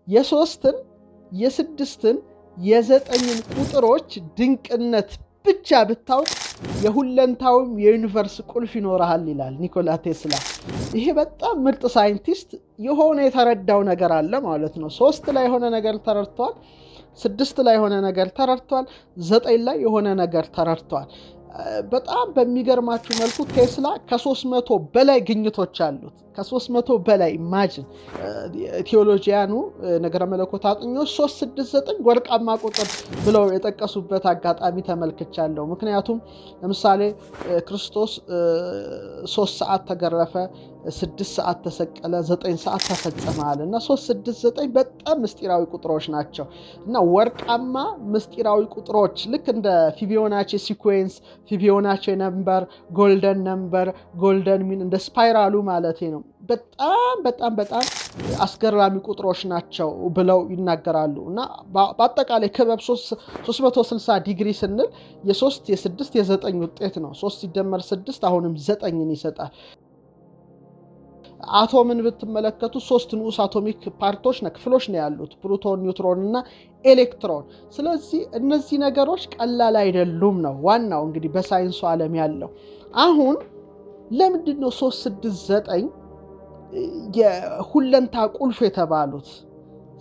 የሶስትን የስድስትን የዘጠኝን ቁጥሮች ድንቅነት ብቻ ብታውቅ የሁለንታውም የዩኒቨርስ ቁልፍ ይኖርሃል ይላል ኒኮላ ቴስላ። ይሄ በጣም ምርጥ ሳይንቲስት የሆነ የተረዳው ነገር አለ ማለት ነው። 3 ላይ የሆነ ነገር ተረድቷል፣ 6 ላይ የሆነ ነገር ተረድቷል፣ 9 ላይ የሆነ ነገር ተረድቷል። በጣም በሚገርማችሁ መልኩ ቴስላ ከ300 በላይ ግኝቶች አሉት። ከ300 በላይ ኢማጂን። ቴዎሎጂያኑ ነገረ መለኮት አጥኞች 369 ወርቃማ ቁጥር ብለው የጠቀሱበት አጋጣሚ ተመልክቻለሁ። ምክንያቱም ለምሳሌ ክርስቶስ 3 ሰዓት ተገረፈ፣ 6 ሰዓት ተሰቀለ፣ 9 ሰዓት ተፈጸመ እና 369 በጣም ምስጢራዊ ቁጥሮች ናቸው እና ወርቃማ ምስጢራዊ ቁጥሮች ልክ እንደ ፊቦናቺ ሲኩዌንስ፣ ፊቦናቺ ነምበር፣ ጎልደን ነምበር፣ ጎልደን ሚን እንደ ስፓይራሉ ማለት ነው። በጣም አስገራሚ ቁጥሮች ናቸው ብለው ይናገራሉ እና በአጠቃላይ ክበብ 360 ዲግሪ ስንል የ3 የ6 የ9 ውጤት ነው። 3 ሲደመር 6 አሁንም 9ን ይሰጣል። አቶምን ብትመለከቱ 3 ንዑስ አቶሚክ ፓርቶች ክፍሎች ነው ያሉት፣ ፕሮቶን፣ ኒውትሮን እና ኤሌክትሮን። ስለዚህ እነዚህ ነገሮች ቀላል አይደሉም ነው ዋናው እንግዲህ በሳይንሱ ዓለም ያለው። አሁን ለምንድነው 369 የሁለንታ ቁልፍ የተባሉት?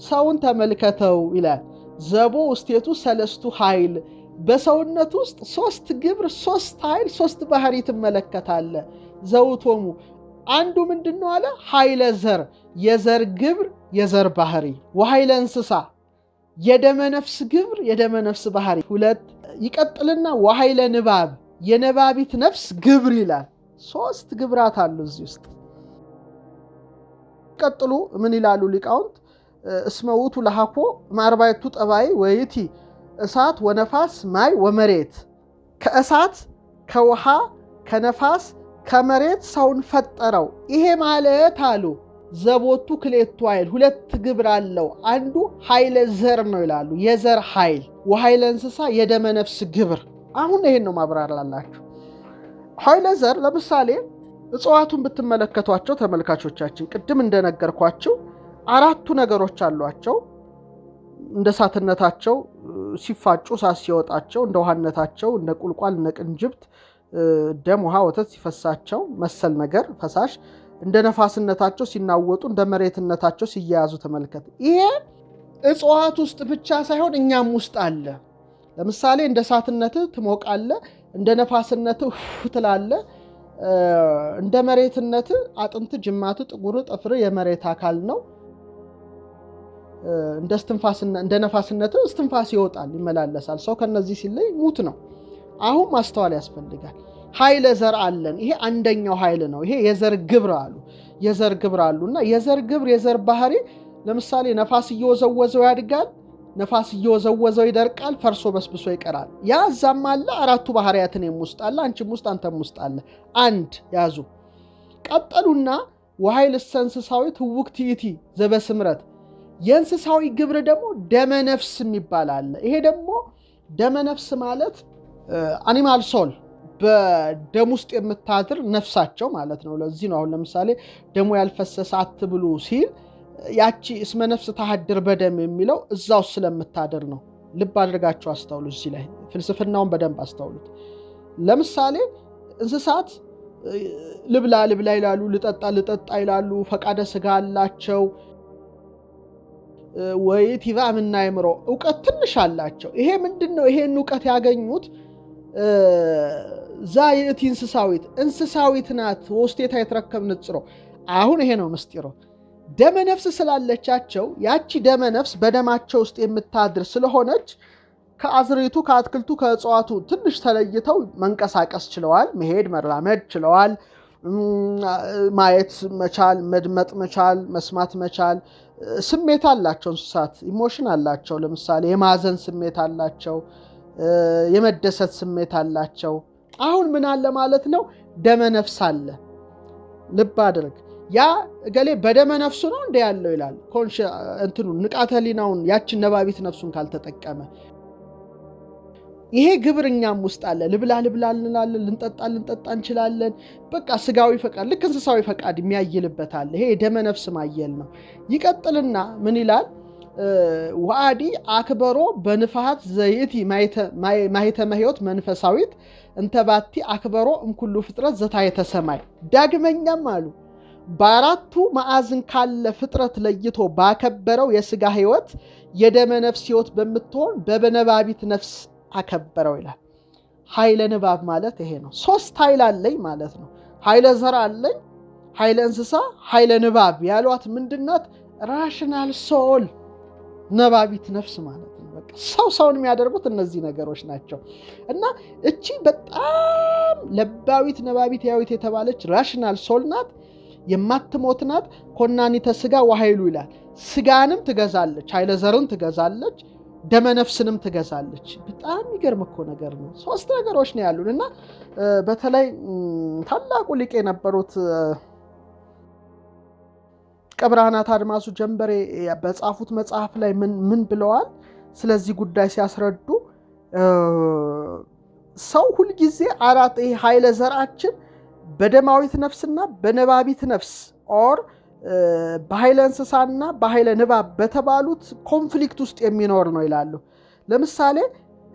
ሰውን ተመልከተው ይላል። ዘቦ ውስጤቱ ሰለስቱ ኃይል፣ በሰውነት ውስጥ 3 ግብር፣ 3 ኃይል፣ 3 ባህሪ ትመለከታለ። ዘውቶሙ አንዱ ምንድነው አለ? ኃይለ ዘር፣ የዘር ግብር፣ የዘር ባህሪ። ወኃይለ እንስሳ፣ የደመ ነፍስ ግብር፣ የደመ ነፍስ ባህሪ። 2 ይቀጥልና ወኃይለ ንባብ፣ የነባቢት ነፍስ ግብር ይላል። 3 ግብራት አሉ እዚህ ውስጥ። ቀጥሉ ምን ይላሉ ሊቃውንት? እስመ ውእቱ ለሐኮ ማርባይቱ ጠባይ ወይቲ እሳት ወነፋስ ማይ ወመሬት። ከእሳት ከውሃ ከነፋስ ከመሬት ሰውን ፈጠረው። ይሄ ማለት አሉ ዘቦቱ ክሌቱ ኃይል፣ 2 ግብር አለው። አንዱ ኃይለ ዘር ነው ይላሉ፣ የዘር ኃይል። ወኃይለ እንስሳ፣ የደመ ነፍስ ግብር። አሁን ይሄን ነው ማብራራላችሁ። ኃይለ ዘር ለምሳሌ እጽዋቱን ብትመለከቷቸው ተመልካቾቻችን፣ ቅድም እንደነገርኳቸው 4 ነገሮች አሏቸው። እንደ እሳትነታቸው ሲፋጩ እሳት ሲወጣቸው፣ እንደ ውሃነታቸው እንደ ቁልቋል እንደ ቅንጅብት ደም፣ ውሃ፣ ወተት ሲፈሳቸው መሰል ነገር ፈሳሽ፣ እንደ ነፋስነታቸው ሲናወጡ፣ እንደ መሬትነታቸው ሲያያዙ ተመልከት። ይሄ እጽዋት ውስጥ ብቻ ሳይሆን እኛም ውስጥ አለ። ለምሳሌ እንደ እሳትነትህ ትሞቃለህ፣ እንደ ነፋስነትህ ትላለህ፣ እንደ መሬትነትህ አጥንት፣ ጅማት፣ ጥጉር፣ ጥፍር የመሬት አካል ነው። እንደ ነፋስነትህ እስትንፋስ ይወጣል፣ ይመላለሳል። ሰው ከነዚህ ሲለይ ሙት ነው። አሁን ማስተዋል ያስፈልጋል። ኃይለ ዘር አለን። ይሄ አንደኛው ኃይል ነው። ይሄ የዘር ግብር አሉ፣ የዘር ግብር አሉና የዘር ግብር የዘር ባህሪ ለምሳሌ ነፋስ እየወዘወዘው ያድጋል፣ ነፋስ እየወዘወዘው ይደርቃል፣ ፈርሶ በስብሶ ይቀራል። ያ እዛም አለ። 4ቱ ባህሪያትን ውስጥ አለ፣ አንቺም ውስጥ አንተም ውስጥ አለ። አንድ ያዙ። ቀጠሉና ወኃይል እንስሳዊት ህውክት ይእቲ ዘበስምረት፣ የእንስሳዊ ግብር ደግሞ ደመ ነፍስ የሚባል አለ። ይሄ ደግሞ ደመ ነፍስ ማለት አኒማል ሶል፣ በደም ውስጥ የምታድር ነፍሳቸው ማለት ነው። ለዚህ ነው አሁን ለምሳሌ ደሙ ያልፈሰሰ አትብሉ ሲል ያቺ እስመ ነፍስ ታሐድር በደም የሚለው እዛው ስለምታድር ነው። ልብ አድርጋችሁ አስተውሉ። እዚህ ላይ ፍልስፍናውን በደንብ አስተውሉት። ለምሳሌ እንስሳት ልብላ ይላሉ፣ ልጠጣ ይላሉ፣ ፈቃደ ስጋ አላቸው። ወይቲባ ምናይምሮ ዕውቀት ትንሽ አላቸው። ይሄ ምንድነው? ይሄን ዕውቀት ያገኙት ዛይእቲ እንስሳዊት ናት። ወስቴታ የተረከብ ንጽሮ። አሁን ይሄ ነው ምስጢሩ። ደመ ነፍስ ስላለቻቸው ያቺ ደመ ነፍስ በደማቸው ውስጥ የምታድር ስለሆነች ከአዝሪቱ ከአትክልቱ ከእጽዋቱ ትንሽ ተለይተው መንቀሳቀስ ችለዋል። መሄድ መራመድ ችለዋል። ማየት መቻል፣ መድመጥ መቻል፣ መስማት መቻል። ስሜት አላቸው እንስሳት፣ ኢሞሽን አላቸው። ለምሳሌ የማዘን ስሜት አላቸው፣ የመደሰት ስሜት አላቸው። አሁን ምን አለ ማለት ነው? ደመ ነፍስ አለ። ልብ አድርግ። ያ እገሌ በደመ ነፍሱ ነው እንደ ያለው ይላል። ንቃተ ህሊናውን ያችን ነባቢት ነፍሱን ካልተጠቀመ ይሄ ግብርኛም ውስጥ አለ። ልብላ እንላለን፣ ልንጠጣ እንችላለን። በቃ ስጋዊ ፈቃድ ልክ እንስሳዊ ፈቃድ የሚያይልበት አለ። ይሄ የደመ ነፍስ ማየል ነው። ይቀጥልና ምን ይላል? ወአዲ አክበሮ በንፋሃት ዘይቲ ማይተመ ሕይወት መንፈሳዊት እንተባቲ አክበሮ እምኩሉ ፍጥረት ዘታሕተ ሰማይ። ዳግመኛም አሉ በአራቱ ማዕዝን ካለ ፍጥረት ለይቶ ባከበረው የሥጋ ሕይወት የደመ ነፍስ ሕይወት በምትሆን በነባቢት ነፍስ አከበረው ይላል። ኃይለ ንባብ ማለት ይሄ ነው። 3 ኃይል አለኝ ማለት ነው። ኃይለ ዘር አለኝ፣ ኃይለ እንስሳ፣ ኃይለ ንባብ ያሏት ምንድናት? ራሽናል ሶል ነባቢት ነፍስ ማለት ነው። በቃ ሰውን የሚያደርጉት እነዚህ ነገሮች ናቸው። እና እቺ በጣም ለባዊት ነባቢት ሕያዊት የተባለች ራሽናል ሶል ናት። የማትሞት ናት። ኮናኒተ ሥጋ ወኃይሉ ይላል። ሥጋንም ትገዛለች፣ ኃይለ ዘርን ትገዛለች፣ ደመ ነፍስንም ትገዛለች። በጣም የሚገርም እኮ ነገር ነው። 3 ነገሮች ነው ያሉን። እና በተለይ ታላቁ ሊቅ የነበሩት ቀብርሃናት አድማሱ ጀንበሬ በጻፉት መጽሐፍ ላይ ምን ብለዋል? ስለዚህ ጉዳይ ሲያስረዱ ሰው ሁልጊዜ አራት ይሄ ኃይለ ዘርአችን በደማዊት ነፍስና በነባቢት ነፍስ ኦር በኃይለ እንስሳና በኃይለ ንባብ በተባሉት ኮንፍሊክት ውስጥ የሚኖር ነው ይላሉ። ለምሳሌ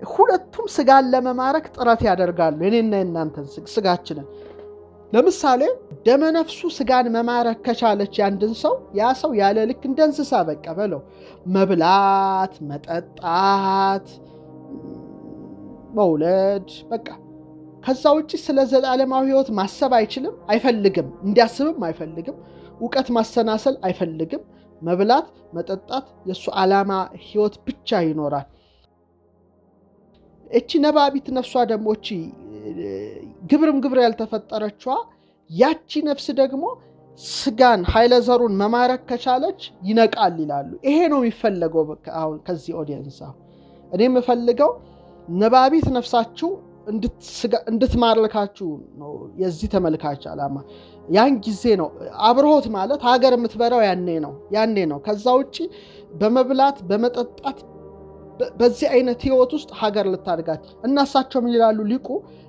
ሁለቱም ሥጋን ለመማረክ ጥረት ያደርጋሉ። የኔና የናንተን ሥጋችንን ለምሳሌ ደመነፍሱ ሥጋን መማረክ ከቻለች ያንድን ሰው ያ ሰው ያለ ልክ እንደ እንስሳ በቃ በለው መብላት፣ መጠጣት፣ መውለድ በቃ ከዛ ውጪ ስለ ዘላለማዊ ሕይወት ማሰብ አይችልም፣ አይፈልግም፣ እንዲያስብም አይፈልግም፣ ዕውቀት ማሰናሰል አይፈልግም። መብላት፣ መጠጣት የሱ ዓላማ ሕይወት ብቻ ይኖራል። እቺ ነባቢት ነፍሷ ደግሞ እቺ ግብር ያልተፈጠረችዋ ያቺ ነፍስ ደግሞ ሥጋን ኃይለ ዘሩን መማረክ ከቻለች ይነቃል ይላሉ። ይሄ ነው የሚፈለገው። አሁን ከዚህ ኦዲየንስ እኔ የምፈልገው ነባቢት ነፍሳችሁ እንድትማርካችሁ ነው የዚህ ተመልካች ዓላማ። ያን ጊዜ ነው አብርሆት ማለት ሀገር የምትበራው ያኔ ነው። ከዛ ውጪ በመብላት በመጠጣት በዚህ አይነት ሕይወት ውስጥ ሀገር ልታድጋች እና እሳቸው ምን ይላሉ ሊቁ?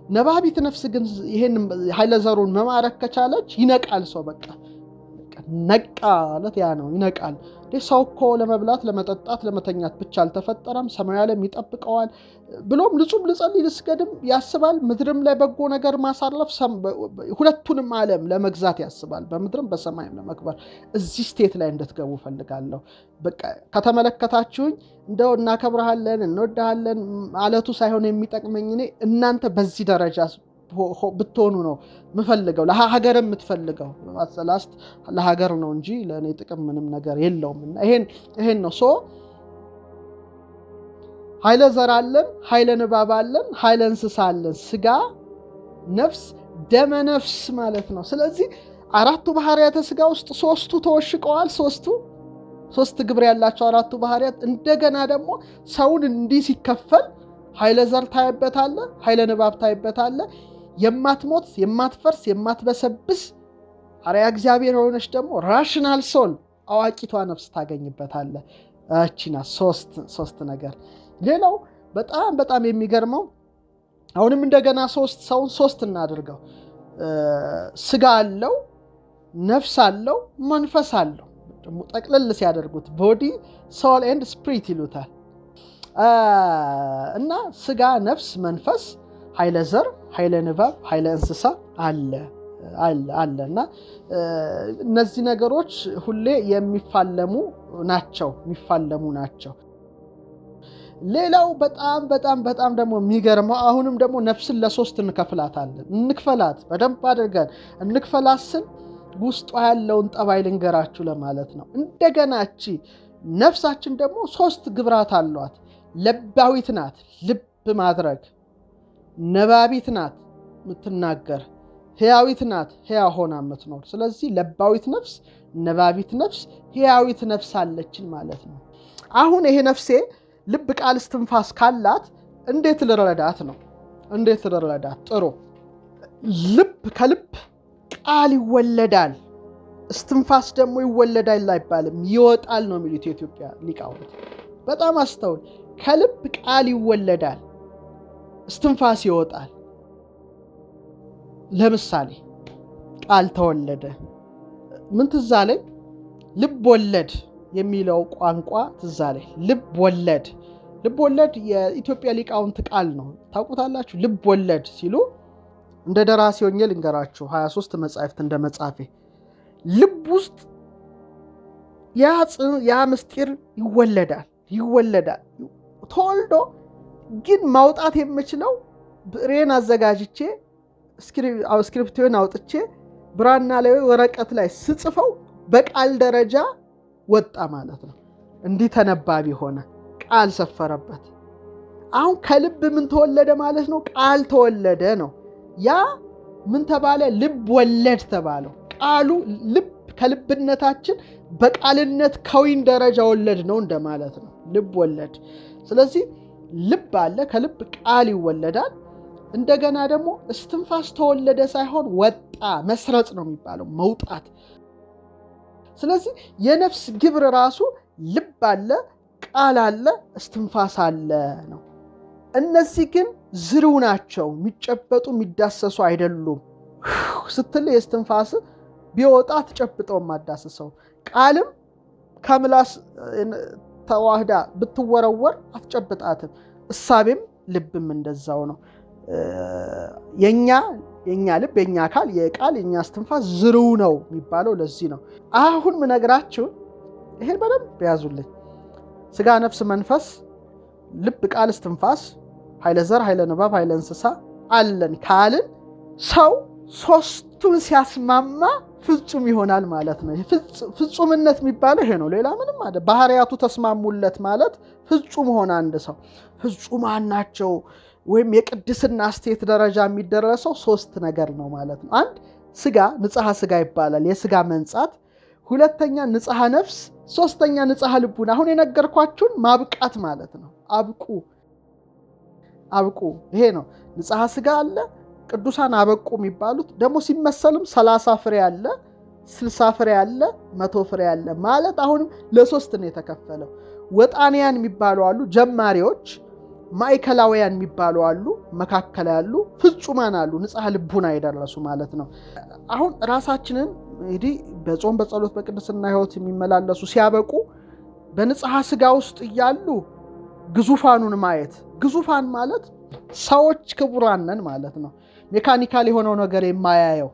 ነባቢት ነፍስ ግን ይሄን ኃይለ ዘሩን መማረክ ከቻለች ይነቃል ሰው። በቃ ነቃ ማለት ያ ነው፣ ይነቃል። ሰው እኮ ለመብላት ለመጠጣት ለመተኛት ብቻ አልተፈጠረም፣ ሰማያዊ ዓለም ይጠብቀዋል። ብሎም ልጹም ልጸልይ ልስገድም ያስባል። ምድርም ላይ በጎ ነገር ማሳለፍ ሁለቱንም ዓለም ለመግዛት ያስባል፣ በምድርም በሰማይም ለመክበር። እዚህ ስቴት ላይ እንድትገቡ ፈልጋለሁ። በቃ ከተመለከታችሁኝ እንደው እናከብረሃለን እንወድሃለን ማለቱ ሳይሆን የሚጠቅመኝ እኔ እናንተ በዚህ ደረጃ ብትሆኑ ነው ምፈልገው። ለሀገርም የምትፈልገው አሰላስት ለሀገር ነው እንጂ ለእኔ ጥቅም ምንም ነገር የለውም። እና ይሄን ነው ኃይለ ዘር አለን፣ ኃይለ ንባብ አለን፣ ኃይለ እንስሳ አለን። ሥጋ፣ ነፍስ፣ ደመ ነፍስ ማለት ነው። ስለዚህ 4ቱ ባህሪያተ ሥጋ ውስጥ 3ቱ ተወሽቀዋል። 3 ግብር ያላቸው 4ቱ ባህሪያት እንደገና ደግሞ ሰውን እንዲህ ሲከፈል ኃይለ ዘር ታይበታለ፣ ኃይለ ንባብ ታይበታለ። የማትሞት የማትፈርስ የማትበሰብስ አርአያ እግዚአብሔር የሆነች ደግሞ ራሽናል ሶል አዋቂቷ ነፍስ ታገኝበታለ። እቺና 3 ነገር። ሌላው በጣም የሚገርመው አሁንም እንደገና ሰውን 3 እናድርገው። ሥጋ አለው፣ ነፍስ አለው፣ መንፈስ አለው። ደግሞ ጠቅለል ሲያደርጉት ቦዲ ሶል ኤንድ ስፒሪት ይሉታል። እና ሥጋ፣ ነፍስ፣ መንፈስ፣ ኃይለ ዘር፣ ኃይለ ንባብ፣ ኃይለ እንስሳ አለ። እና እነዚህ ነገሮች ሁሌ የሚፋለሙ ናቸው። ሌላው በጣም ደግሞ የሚገርመው አሁንም ደግሞ ነፍስን ለ3 እንከፍላታለን። እንክፈላት፣ በደንብ አድርገን እንክፈላት ስል ውስጧ ያለውን ጠባይ ልንገራችሁ ለማለት ነው። እንደገና እቺ ነፍሳችን ደግሞ 3 ግብራት አሏት። ለባዊት ናት፣ ልብ ማድረግ። ነባቢት ናት፣ የምትናገር። ሕያዊት ናት፣ ሕያው ሆና የምትኖር። ስለዚህ ለባዊት ነፍስ፣ ነባቢት ነፍስ፣ ሕያዊት ነፍስ አለችን ማለት ነው። አሁን ይሄ ነፍሴ ልብ፣ ቃል፣ እስትንፋስ ካላት እንዴት ልረዳት ነው? ጥሩ ልብ ከልብ ቃል ይወለዳል፣ እስትንፋስ ደግሞ ይወለዳል አይባልም፣ ይወጣል ነው የሚሉት የኢትዮጵያ ሊቃውንት። በጣም አስተውል። ከልብ ቃል ይወለዳል፣ እስትንፋስ ይወጣል። ለምሳሌ ቃል ተወለደ። ምን ትዝ አለኝ? ልብ ወለድ የሚለው ቋንቋ ትዝ አለኝ። ልብ ወለድ የኢትዮጵያ ሊቃውንት ቃል ነው። ታውቁታላችሁ። ልብ ወለድ ሲሉ እንደ ደራሲ ሆኜ ልንገራችሁ 23 መጻሕፍት እንደ መጻፌ ልብ ውስጥ ያ ምስጢር ይወለዳል ተወልዶ ግን ማውጣት የምችለው ብሬን አዘጋጅቼ ስክሪፕቶን አውጥቼ ብራና ላይ ወረቀት ላይ ስጽፈው በቃል ደረጃ ወጣ ማለት ነው። እንዲህ ተነባቢ ሆነ፣ ቃል ሰፈረበት። አሁን ከልብ ምን ተወለደ ማለት ነው? ቃል ተወለደ ነው። ያ ምን ተባለ? ልብ ወለድ ተባለው። ቃሉ ልብ ከልብነታችን በቃልነት ከዊን ደረጃ ወለድ ነው እንደማለት ነው። ልብ ወለድ። ስለዚህ ልብ አለ፣ ከልብ ቃል ይወለዳል። እንደገና ደግሞ እስትንፋስ ተወለደ ሳይሆን ወጣ፣ መስረጽ ነው የሚባለው፣ መውጣት። ስለዚህ የነፍስ ግብር ራሱ ልብ አለ፣ ቃል አለ፣ እስትንፋስ አለ ነው። እነዚህ ግን ዝርው ናቸው፣ የሚጨበጡ የሚዳሰሱ አይደሉም። ስትል የእስትንፋስ ቢወጣ ትጨብጠው ማዳሰሰው፣ ቃልም ከምላስ ተዋህዳ ብትወረወር አትጨብጣትም። እሳቤም ልብም እንደዛው ነው። የኛ ልብ የኛ አካል የቃል የኛ እስትንፋስ ዝርው ነው የሚባለው ለዚህ ነው። አሁን ምነግራችሁ ይሄን በደንብ ያዙልኝ። ስጋ፣ ነፍስ፣ መንፈስ፣ ልብ፣ ቃል፣ እስትንፋስ፣ ኃይለ ዘር፣ ኃይለ ንባብ፣ ኃይለ እንስሳ አለን ካልን ሰው ሶስቱን ሲያስማማ ፍጹም ይሆናል ማለት ነው። ፍጹምነት የሚባለው ይሄ ነው። ሌላ ምንም አይደለም። ባህሪያቱ ተስማሙለት ማለት ፍጹም ሆነ። አንድ ሰው ፍጹማን ናቸው ወይም የቅድስና ስቴት ደረጃ የሚደረሰው ሶስት ነገር ነው ማለት ነው። አንድ ስጋ፣ ንጽሐ ስጋ ይባላል፣ የስጋ መንጻት። ሁለተኛ ንጽሐ ነፍስ፣ ሶስተኛ ንጽሐ ልቡና። አሁን የነገርኳችሁን ማብቃት ማለት ነው። አብቁ ይሄ ነው። ንጽሐ ስጋ አለ፣ ቅዱሳን አበቁ የሚባሉት ደግሞ ሲመሰልም 30 ፍሬ አለ፣ 60 ፍሬ አለ፣ 100 ፍሬ አለ ማለት አሁንም ለሶስት ነው የተከፈለው። ወጣንያን የሚባሉ አሉ፣ ጀማሪዎች፣ ማዕከላውያን የሚባሉ አሉ፣ መካከል ያሉ፣ ፍጹማን አሉ፣ ንጽሐ ልቡና የደረሱ ማለት ነው። አሁን ራሳችንን እንግዲህ በጾም በጸሎት በቅድስና ሕይወት የሚመላለሱ ሲያበቁ በንጽሐ ስጋ ውስጥ እያሉ ግዙፋኑን ማየት። ግዙፋን ማለት ሰዎች ክቡራን ነን ማለት ነው። ሜካኒካል የሆነው ነገር የማያየው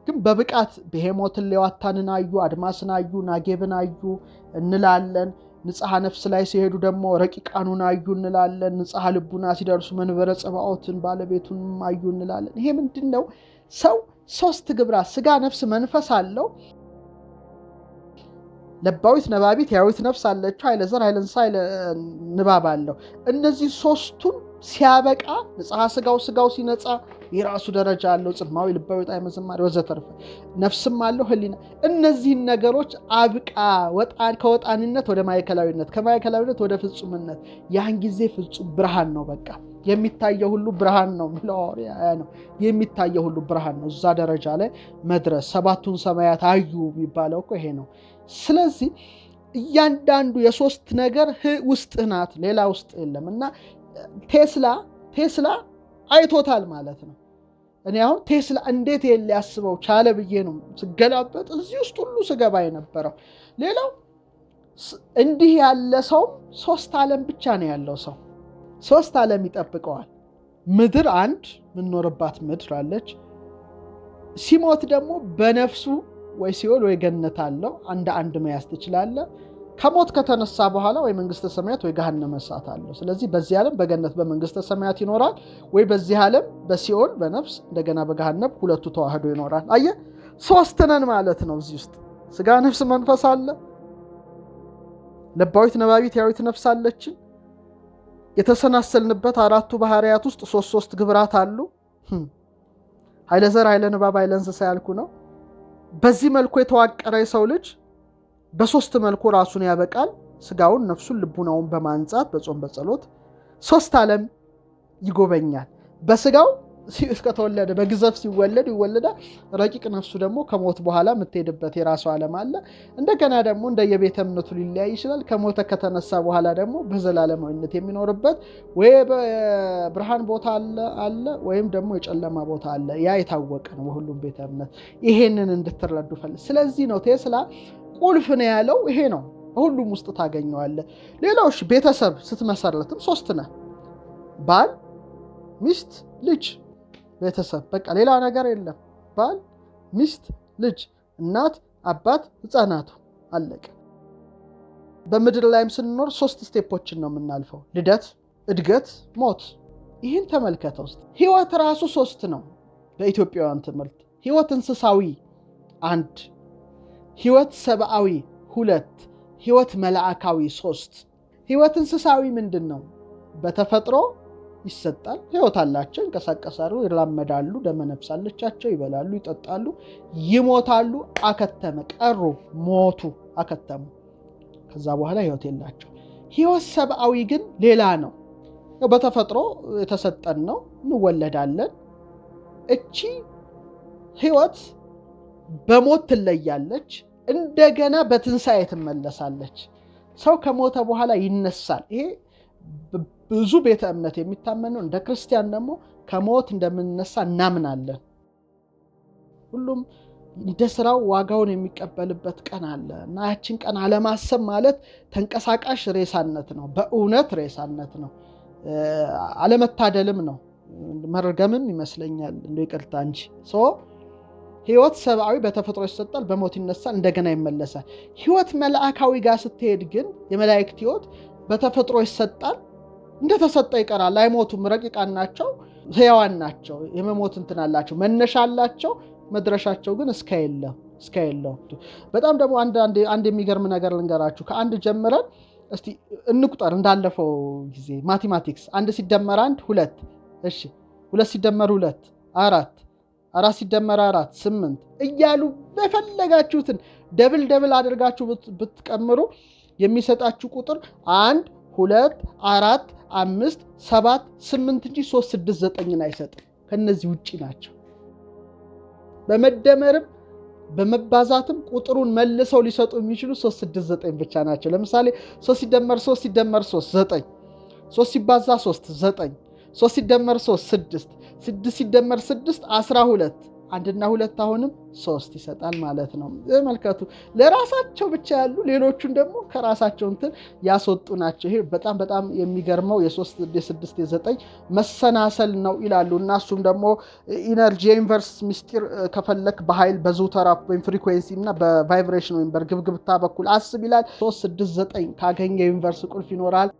ግን በብቃት በሄሞትን ሌዋታንን አዩ፣ አድማስን አዩ፣ ናጌብን አዩ እንላለን። ንጽሐ ነፍስ ላይ ሲሄዱ ደግሞ ረቂቃኑን አዩ እንላለን። ንጽሐ ልቡና ሲደርሱ መንበረ ጸባዖትን ባለቤቱን አዩ እንላለን። ይሄ ምንድን ነው? ሰው ሶስት ግብራት ስጋ፣ ነፍስ፣ መንፈስ አለው። ለባዊት፣ ነባቢት፣ ያዊት ነፍስ አለችው። ኃይለ ዘር፣ ኃይለ እንስሳ፣ ኃይለ ንባብ አለው። እነዚህ ሶስቱን ሲያበቃ ንጽሐ ስጋው ሲነጻ የራሱ ደረጃ አለው። ጽማዊ፣ ልባዊ፣ ጣዕመ ዝማሬ ወዘተርፈ። ነፍስም አለው፣ ህሊና። እነዚህን ነገሮች አብቃ። ከወጣንነት ወደ ማዕከላዊነት፣ ከማዕከላዊነት ወደ ፍጹምነት። ያን ጊዜ ፍጹም ብርሃን ነው። በቃ የሚታየው ሁሉ ብርሃን ነው የሚለው ነው። የሚታየው ሁሉ ብርሃን ነው። እዛ ደረጃ ላይ መድረስ ሰባቱን ሰማያት አዩ የሚባለው እኮ ይሄ ነው። ስለዚህ እያንዳንዱ የሶስት ነገር ውስጥ ናት፣ ሌላ ውስጥ የለም። እና ቴስላ አይቶታል ማለት ነው። እኔ አሁን ቴስላ እንዴት ሊያስበው ቻለ ብዬ ነው ስገላበጥ እዚህ ውስጥ ሁሉ ስገባ የነበረው። ሌላው እንዲህ ያለ ሰው ሶስት ዓለም ብቻ ነው ያለው። ሰው ሶስት ዓለም ይጠብቀዋል። ምድር አንድ ምንኖርባት ምድር አለች። ሲሞት ደግሞ በነፍሱ ወይ ሲኦል ወይ ገነት አለው። አንድ መያዝ ትችላለህ። ከሞት ከተነሳ በኋላ ወይ መንግስተ ሰማያት ወይ ገሃነመ እሳት አለው። ስለዚህ በዚህ ዓለም በገነት በመንግስተ ሰማያት ይኖራል፣ ወይ በዚህ ዓለም በሲኦል በነፍስ እንደገና በገሃነም ሁለቱ ተዋህዶ ይኖራል። አየህ፣ ሶስት ነን ማለት ነው። እዚህ ውስጥ ስጋ፣ ነፍስ፣ መንፈስ አለ። ለባዊት፣ ነባቢት፣ ያዊት ነፍስ አለችን። የተሰናሰልንበት አራቱ ባህሪያት ውስጥ ሶስት ግብራት አሉ። ኃይለ ዘር፣ ኃይለ ንባብ፣ ኃይለ እንስሳ ያልኩ ነው። በዚህ መልኩ የተዋቀረ የሰው ልጅ በሶስት መልኩ ራሱን ያበቃል። ስጋውን፣ ነፍሱን፣ ልቡናውን በማንጻት በጾም በጸሎት ሶስት ዓለም ይጎበኛል። በስጋው እስከተወለደ በግዘፍ ሲወለድ ይወለዳል። ረቂቅ ነፍሱ ደግሞ ከሞት በኋላ የምትሄድበት የራሱ ዓለም አለ። እንደገና ደግሞ እንደየቤተ እምነቱ ሊለያይ ይችላል። ከሞተ ከተነሳ በኋላ ደግሞ በዘላለማዊነት የሚኖርበት ወይ በብርሃን ቦታ አለ ወይም ደግሞ የጨለማ ቦታ አለ። ያ የታወቀ ነው በሁሉም ቤተ እምነት። ይሄንን እንድትረዱ ፈልግ። ስለዚህ ነው ቴስላ ቁልፍ ነው ያለው። ይሄ ነው በሁሉም ውስጥ ታገኘዋለህ። ሌላውሽ ቤተሰብ ስትመሰረትም 3 ነህ። ባል፣ ሚስት፣ ልጅ። ቤተሰብ በቃ ሌላ ነገር የለም። ባል፣ ሚስት፣ ልጅ፣ እናት፣ አባት፣ ህፃናቱ አለቀ። በምድር ላይም ስንኖር 3 ስቴፖችን ነው የምናልፈው። ልደት፣ እድገት፣ ሞት። ይህን ተመልከተው። ህይወት ራሱ 3 ነው በኢትዮጵያውያን ትምህርት። ህይወት እንስሳዊ 1፣ ህይወት ሰብአዊ 2፣ ህይወት መላእካዊ 3። ህይወት እንስሳዊ ምንድን ነው? በተፈጥሮ ይሰጣል። ህይወት አላቸው፣ ይንቀሳቀሳሉ፣ ይራመዳሉ፣ ደመነፍስ አለቻቸው፣ ይበላሉ፣ ይጠጣሉ፣ ይሞታሉ። አከተመ፣ ቀሩ፣ ሞቱ፣ አከተሙ። ከዛ በኋላ ህይወት የላቸው። ህይወት ሰብአዊ ግን ሌላ ነው። በተፈጥሮ የተሰጠን ነው፣ እንወለዳለን። እቺ ህይወት በሞት ትለያለች፣ እንደገና በትንሣኤ ትመለሳለች። ሰው ከሞተ በኋላ ይነሳል። ይሄ ብዙ ቤተ እምነት የሚታመን ነው። እንደ ክርስቲያን ደግሞ ከሞት እንደምንነሳ እናምናለን። ሁሉም እንደ ስራው ዋጋውን የሚቀበልበት ቀን አለ እና ያችን ቀን አለማሰብ ማለት ተንቀሳቃሽ ሬሳነት ነው። በእውነት ሬሳነት ነው። አለመታደልም ነው፣ መርገምም ይመስለኛል። እንደው ይቅርታ እንጂ ህይወት ሰብአዊ በተፈጥሮ ይሰጣል፣ በሞት ይነሳል፣ እንደገና ይመለሳል። ህይወት መላእካዊ ጋር ስትሄድ ግን የመላእክት ህይወት በተፈጥሮ ይሰጣል፣ እንደተሰጠ ይቀራል። አይሞቱም፣ ረቂቃን ናቸው፣ ህያዋን ናቸው። የመሞት እንትን አላቸው፣ መነሻ አላቸው፣ መድረሻቸው ግን እስከ የለው። በጣም ደግሞ አንድ የሚገርም ነገር ልንገራችሁ። ከ1 ጀምረን እስቲ እንቁጠር እንዳለፈው ጊዜ ማቴማቲክስ 1 ሲደመር 1 2፣ እሺ 2 ሲደመር 2 4፣ 4 ሲደመር 4 8 እያሉ በፈለጋችሁትን ደብል አድርጋችሁ ብትቀምሩ የሚሰጣችሁ ቁጥር 1 2 4 5 7 8 እንጂ 3 6 9 አይሰጥም። ከነዚህ ውጪ ናቸው። በመደመርም በመባዛትም ቁጥሩን መልሰው ሊሰጡ የሚችሉ 3 6 9 ብቻ ናቸው። ለምሳሌ 3 ሲደመር 3 ሲደመር 3 9፣ 3 ሲባዛ 3 9፣ 3 ሲደመር 3 6፣ 6 ሲደመር 6 12፣ 1 እና 2 አሁንም 3 ይሰጣል ማለት ነው። መልከቱ ለራሳቸው ብቻ ያሉ ሌሎቹን ደግሞ ከራሳቸው እንትን ያስወጡ ናቸው። ይሄ በጣም የሚገርመው የ3 የ6 የ9 መሰናሰል ነው ይላሉ። እና እሱም ደግሞ ኢነርጂ ኢንቨርስ ሚስጢር ከፈለክ በኃይል በዙተራ ወይም ፍሪኩዌንሲ እና በቫይብሬሽን ወይም በርግብግብታ በኩል አስብ ይላል። 3 6 9 ካገኘ ኢንቨርስ ቁልፍ ይኖራል።